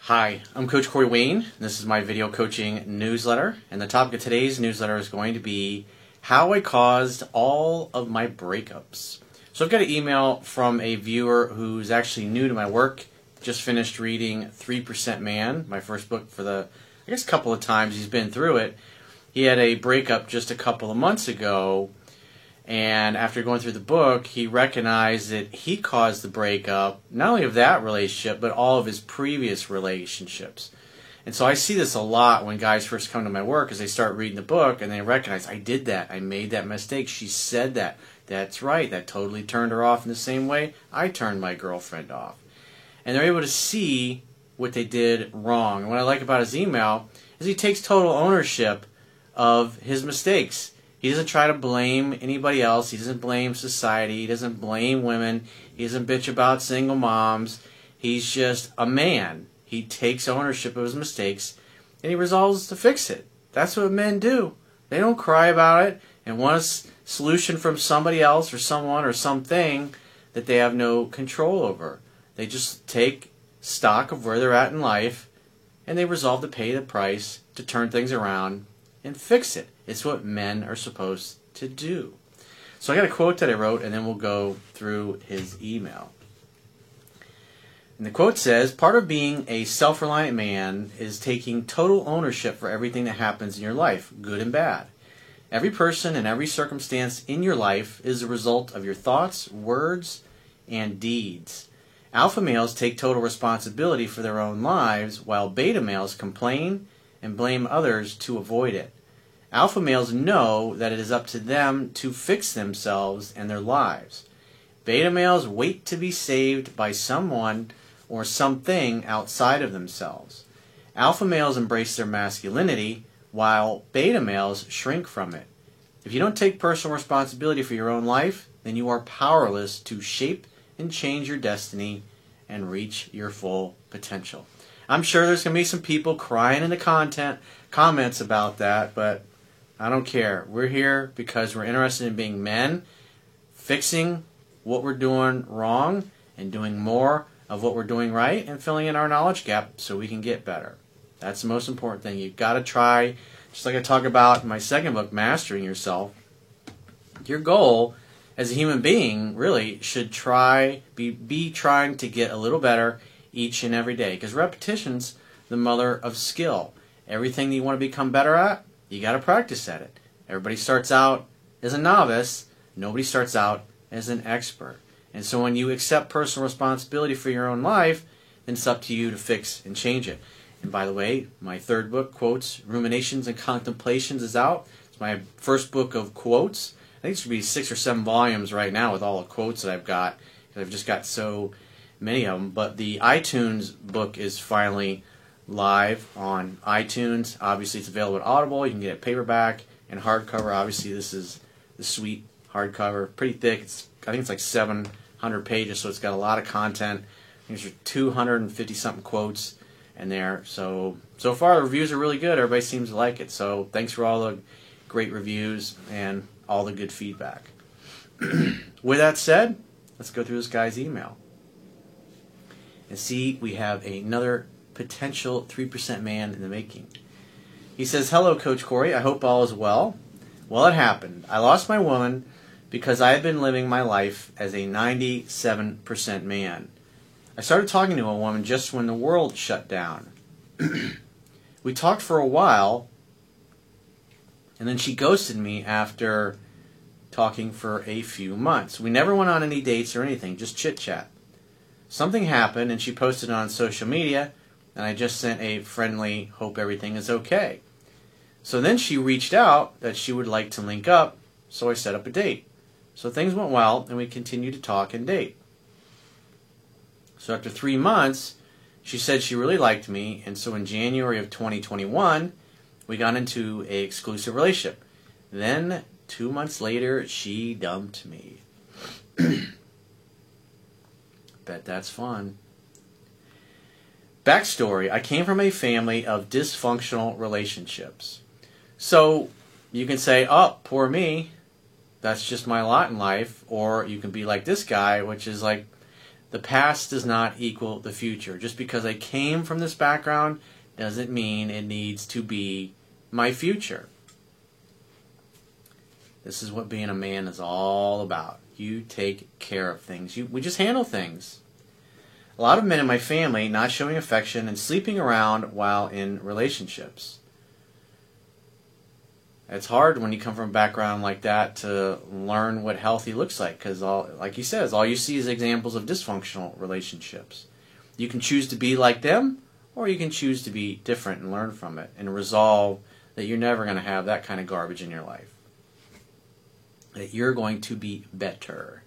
Hi, I'm Coach Corey Wayne. This is my video coaching newsletter, and the topic of today's newsletter is going to be how I caused all of my breakups. So I've got an email from a viewer who's actually new to my work, just finished reading 3% Man, my first book for I guess a couple of times he's been through it. He had a breakup just a couple of months ago, and after going through the book, he recognized that he caused the breakup, not only of that relationship, but all of his previous relationships. And so I see this a lot when guys first come to my work, as they start reading the book and they recognize, I did that, I made that mistake, she said that, that's right, that totally turned her off in the same way I turned my girlfriend off. And they're able to see what they did wrong. And what I like about his email is he takes total ownership of his mistakes. He doesn't try to blame anybody else. He doesn't blame society. He doesn't blame women. He doesn't bitch about single moms. He's just a man. He takes ownership of his mistakes, and he resolves to fix it. That's what men do. They don't cry about it and want a solution from somebody else or someone or something that they have no control over. They just take stock of where they're at in life, and they resolve to pay the price to turn things around and fix it. It's what men are supposed to do. So I got a quote that I wrote, and then we'll go through his email. And the quote says, part of being a self-reliant man is taking total ownership for everything that happens in your life, good and bad. Every person and every circumstance in your life is a result of your thoughts, words, and deeds. Alpha males take total responsibility for their own lives, while beta males complain and blame others to avoid it. Alpha males know that it is up to them to fix themselves and their lives. Beta males wait to be saved by someone or something outside of themselves. Alpha males embrace their masculinity, while beta males shrink from it. If you don't take personal responsibility for your own life, then you are powerless to shape and change your destiny and reach your full potential. I'm sure there's going to be some people crying in the comments about that, but I don't care. We're here because we're interested in being men, fixing what we're doing wrong, and doing more of what we're doing right, and filling in our knowledge gap so we can get better. That's the most important thing. You've got to try, just like I talk about in my second book, Mastering Yourself. Your goal as a human being really should be trying to get a little better each and every day, because repetition's the mother of skill. Everything that you want to become better at, you got to practice at it. Everybody starts out as a novice. Nobody starts out as an expert. And so when you accept personal responsibility for your own life, then it's up to you to fix and change it. And by the way, my third book, Quotes, Ruminations, and Contemplations, is out. It's my first book of quotes. I think it should be 6 or 7 volumes right now with all the quotes that I've got. I've just got so many of them. But the iTunes book is finally live on iTunes. Obviously, it's available at Audible. You can get it paperback and hardcover. Obviously, this is the sweet hardcover. Pretty thick. I think it's like 700 pages, so it's got a lot of content. There's 250-something quotes in there. So far, the reviews are really good. Everybody seems to like it. So thanks for all the great reviews and all the good feedback. With that said, let's go through this guy's email and see we have another potential 3% man in the making. He says, hello, Coach Corey. I hope all is well. Well, it happened. I lost my woman because I had been living my life as a 97% man. I started talking to a woman just when the world shut down. We talked for a while, and then she ghosted me after talking for a few months. We never went on any dates or anything, just chit-chat. Something happened, and she posted it on social media, and I just sent a friendly, hope everything is okay. So then she reached out that she would like to link up, so I set up a date. So things went well, and we continued to talk and date. So after 3 months, she said she really liked me, and so in January of 2021, we got into an exclusive relationship. Then, 2 months later, she dumped me. Bet that's fun. Backstory, I came from a family of dysfunctional relationships. So you can say, oh, poor me, that's just my lot in life. Or you can be like this guy, which is like, The past does not equal the future. Just because I came from this background doesn't mean it needs to be my future. This is what being a man is all about. You take care of things. We just handle things. A lot of men in my family not showing affection and sleeping around while in relationships. It's hard when you come from a background like that to learn what healthy looks like, because, like he says, all you see is examples of dysfunctional relationships. You can choose to be like them, or you can choose to be different and learn from it and resolve that you're never going to have that kind of garbage in your life. That you're going to be better.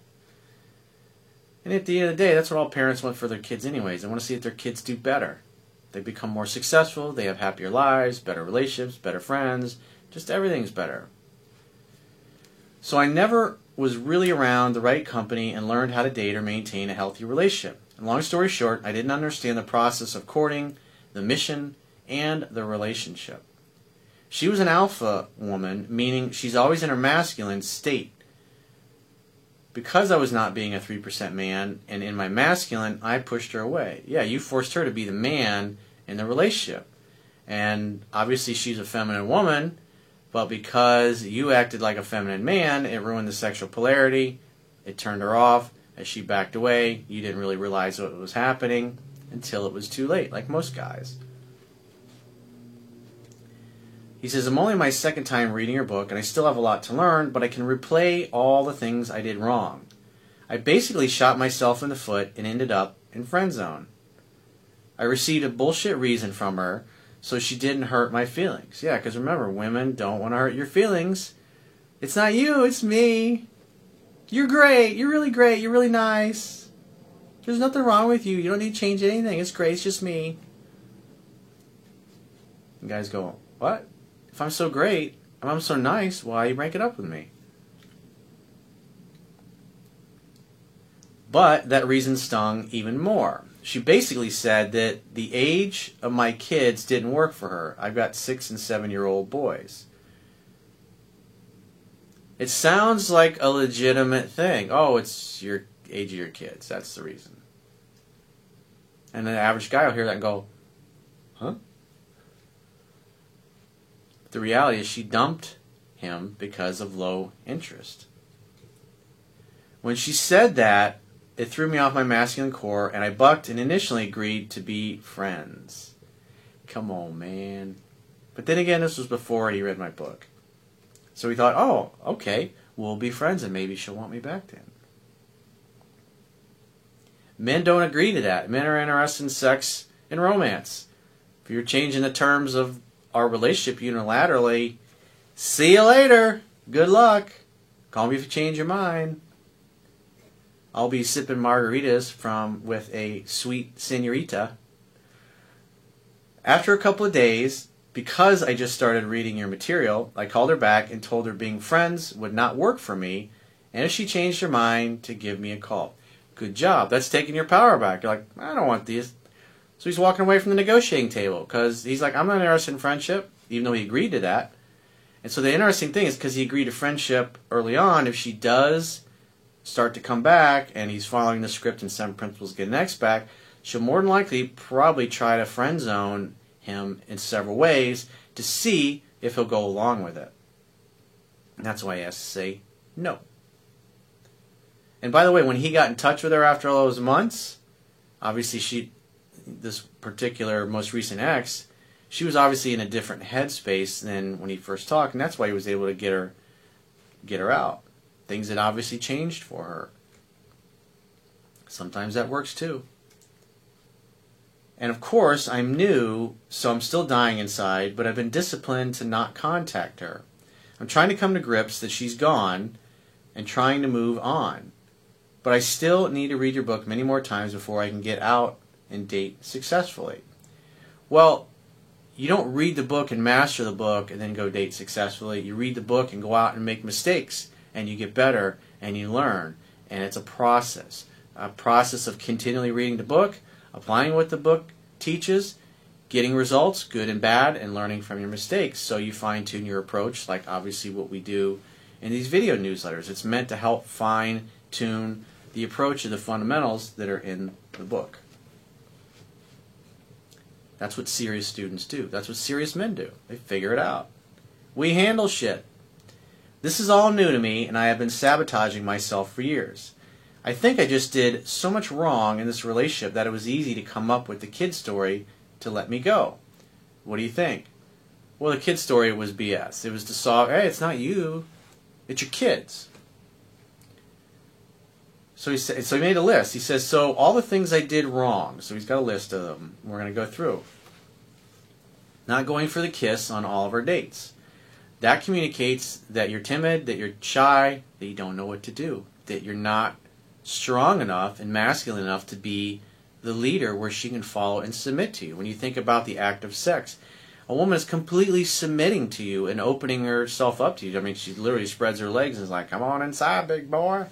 And at the end of the day, that's what all parents want for their kids anyways. They want to see that their kids do better. They become more successful, they have happier lives, better relationships, better friends, just everything's better. So I never was really around the right company and learned how to date or maintain a healthy relationship. And long story short, I didn't understand the process of courting, the mission, and the relationship. She was an alpha woman, meaning she's always in her masculine state. Because I was not being a 3% man, and in my masculine, I pushed her away. Yeah, you forced her to be the man in the relationship. And obviously she's a feminine woman, but because you acted like a feminine man, it ruined the sexual polarity. It turned her off. As she backed away, you didn't really realize what was happening until it was too late, like most guys. He says, I'm only my second time reading your book, and I still have a lot to learn, but I can replay all the things I did wrong. I basically shot myself in the foot and ended up in friend zone. I received a bullshit reason from her, so she didn't hurt my feelings. Yeah, because remember, women don't want to hurt your feelings. It's not you, it's me. You're great, you're really great, you're really nice. There's nothing wrong with you, you don't need to change anything, it's great, it's just me. And guys go, what? If I'm so great, if I'm so nice, why are you breaking up with me? But that reason stung even more. She basically said that the age of my kids didn't work for her. I've got 6- and 7-year-old boys. It sounds like a legitimate thing. Oh, it's your age of your kids. That's the reason. And the average guy will hear that and go, huh? The reality is she dumped him because of low interest. When she said that, it threw me off my masculine core, and I bucked and initially agreed to be friends. Come on, man. But then again, this was before he read my book. So we thought, oh, okay, we'll be friends, and maybe she'll want me back then. Men don't agree to that. Men are interested in sex and romance. If you're changing the terms of our relationship unilaterally, see you later. Good luck. Call me if you change your mind. I'll be sipping margaritas with a sweet senorita. After a couple of days, because I just started reading your material, I called her back and told her being friends would not work for me, and if she changed her mind, to give me a call. Good job. That's taking your power back. You're like, I don't want these. So he's walking away from the negotiating table because he's like, I'm not interested in friendship, even though he agreed to that. And so the interesting thing is because he agreed to friendship early on, if she does start to come back and he's following the script and 7 principles get an X back, she'll more than likely probably try to friend zone him in several ways to see if he'll go along with it. And that's why he has to say no. And by the way, when he got in touch with her after all those months, obviously this particular most recent ex, she was obviously in a different headspace than when he first talked, and that's why he was able to get her out. Things had obviously changed for her. Sometimes that works too. And of course, I'm new, so I'm still dying inside, but I've been disciplined to not contact her. I'm trying to come to grips that she's gone and trying to move on. But I still need to read your book many more times before I can get out and date successfully. Well, you don't read the book and master the book and then go date successfully. You read the book and go out and make mistakes, and you get better and you learn. And it's a process of continually reading the book, applying what the book teaches, getting results, good and bad, and learning from your mistakes. So you fine-tune your approach, like obviously what we do in these video newsletters. It's meant to help fine-tune the approach of the fundamentals that are in the book. That's what serious students do. That's what serious men do. They figure it out. We handle shit. This is all new to me, and I have been sabotaging myself for years. I think I just did so much wrong in this relationship that it was easy to come up with the kid story to let me go. What do you think? Well, the kid story was BS. It was to solve, hey, it's not you, it's your kids. So he made a list. He says, so all the things I did wrong. So he's got a list of them. We're going to go through. Not going for the kiss on all of our dates. That communicates that you're timid, that you're shy, that you don't know what to do, that you're not strong enough and masculine enough to be the leader where she can follow and submit to you. When you think about the act of sex, a woman is completely submitting to you and opening herself up to you. I mean, she literally spreads her legs and is like, come on inside, big boy.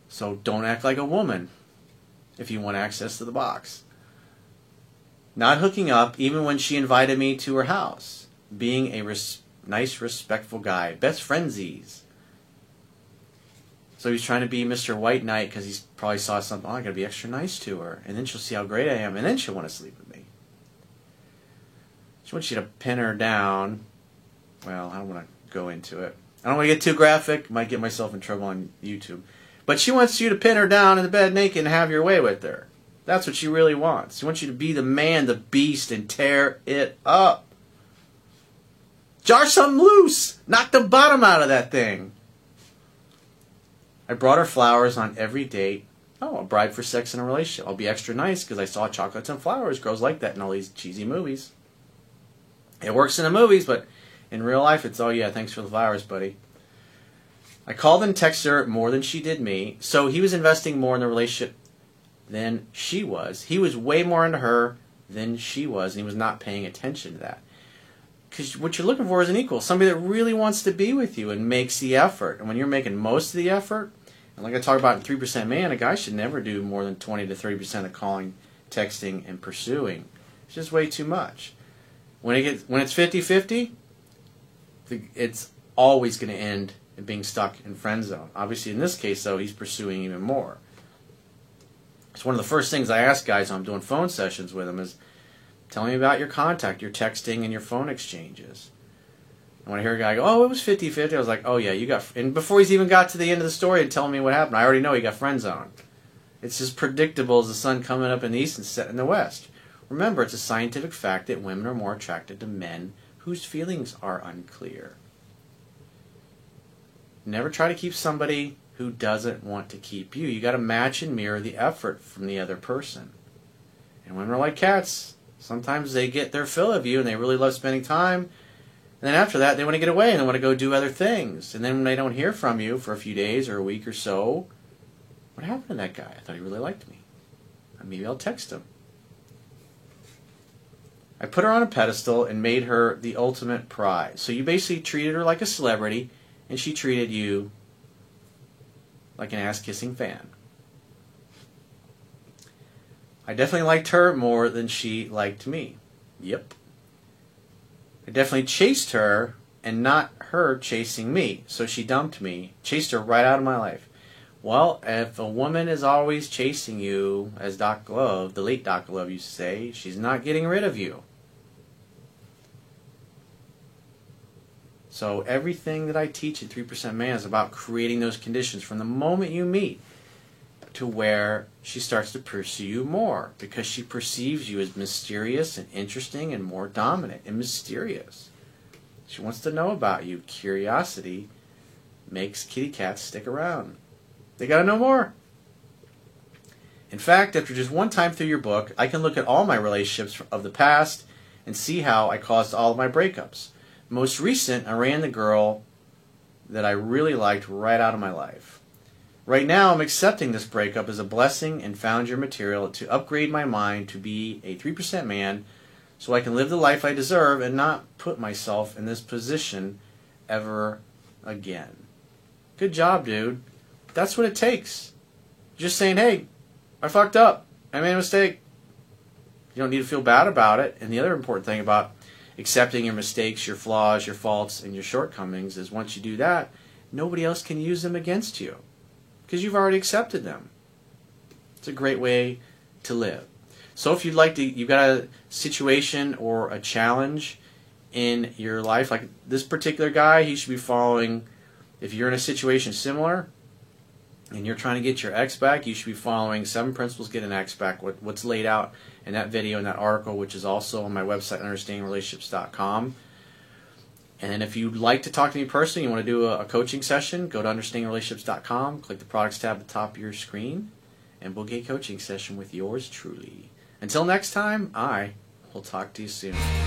So don't act like a woman if you want access to the box. Not hooking up even when she invited me to her house. Being a nice, respectful guy. Best friendsies. So he's trying to be Mr. White Knight because he probably saw something, oh, I got to be extra nice to her. And then she'll see how great I am. And then she'll want to sleep with me. She wants you to pin her down. Well, I don't want to go into it. I don't want to get too graphic. Might get myself in trouble on YouTube. But she wants you to pin her down in the bed naked and have your way with her. That's what she really wants. She wants you to be the man, the beast, and tear it up. Jar something loose. Knock the bottom out of that thing. I brought her flowers on every date. Oh, a bride for sex in a relationship. I'll be extra nice because I saw chocolates and flowers. Girls like that in all these cheesy movies. It works in the movies, but in real life, it's, oh yeah, thanks for the flowers, buddy. I called and texted her more than she did me. So he was investing more in the relationship than she was. He was way more into her than she was, and he was not paying attention to that. Because what you're looking for is an equal, somebody that really wants to be with you and makes the effort. And when you're making most of the effort, and like I talked about in 3% Man, a guy should never do more than 20 to 30% of calling, texting, and pursuing. It's just way too much. When it's 50-50, it's always going to end in being stuck in friend zone. Obviously, in this case, though, he's pursuing even more. It's one of the first things I ask guys when I'm doing phone sessions with them is, tell me about your contact, your texting, and your phone exchanges. And when I hear a guy go, oh, it was 50-50, I was like, oh yeah, you got... And before he's even got to the end of the story and telling me what happened, I already know he got friend zoned. It's as predictable as the sun coming up in the east and setting in the west. Remember, it's a scientific fact that women are more attracted to men whose feelings are unclear. Never try to keep somebody who doesn't want to keep you. You got to match and mirror the effort from the other person. And women are like cats. Sometimes they get their fill of you and they really love spending time. And then after that, they want to get away and they want to go do other things. And then when they don't hear from you for a few days or a week or so, what happened to that guy? I thought he really liked me. Maybe I'll text him. I put her on a pedestal and made her the ultimate prize. So you basically treated her like a celebrity and she treated you like an ass-kissing fan. I definitely liked her more than she liked me. Yep. I definitely chased her and not her chasing me. So she dumped me, chased her right out of my life. Well, if a woman is always chasing you, as Doc Glove, the late Doc Glove used to say, she's not getting rid of you. So everything that I teach at 3% Man is about creating those conditions from the moment you meet to where she starts to pursue you more because she perceives you as mysterious and interesting and more dominant and mysterious. She wants to know about you. Curiosity makes kitty cats stick around. They got to know more. In fact, after just one time through your book, I can look at all my relationships of the past and see how I caused all of my breakups. Most recent, I ran the girl that I really liked right out of my life. Right now, I'm accepting this breakup as a blessing and found your material to upgrade my mind to be a 3% man so I can live the life I deserve and not put myself in this position ever again. Good job, dude. That's what it takes. Just saying, hey, I fucked up. I made a mistake. You don't need to feel bad about it. And the other important thing about accepting your mistakes, your flaws, your faults, and your shortcomings is once you do that, nobody else can use them against you because you've already accepted them. It's a great way to live. So if you'd like to, you've got a situation or a challenge in your life, like this particular guy, he should be following, if you're in a situation similar and you're trying to get your ex back, you should be following 7 Principles to Get an Ex Back, what's laid out in that video, in that article, which is also on my website, understandingrelationships.com. And then if you'd like to talk to me personally, you want to do a coaching session, go to understandingrelationships.com, click the products tab at the top of your screen, and book a coaching session with yours truly. Until next time, I will talk to you soon.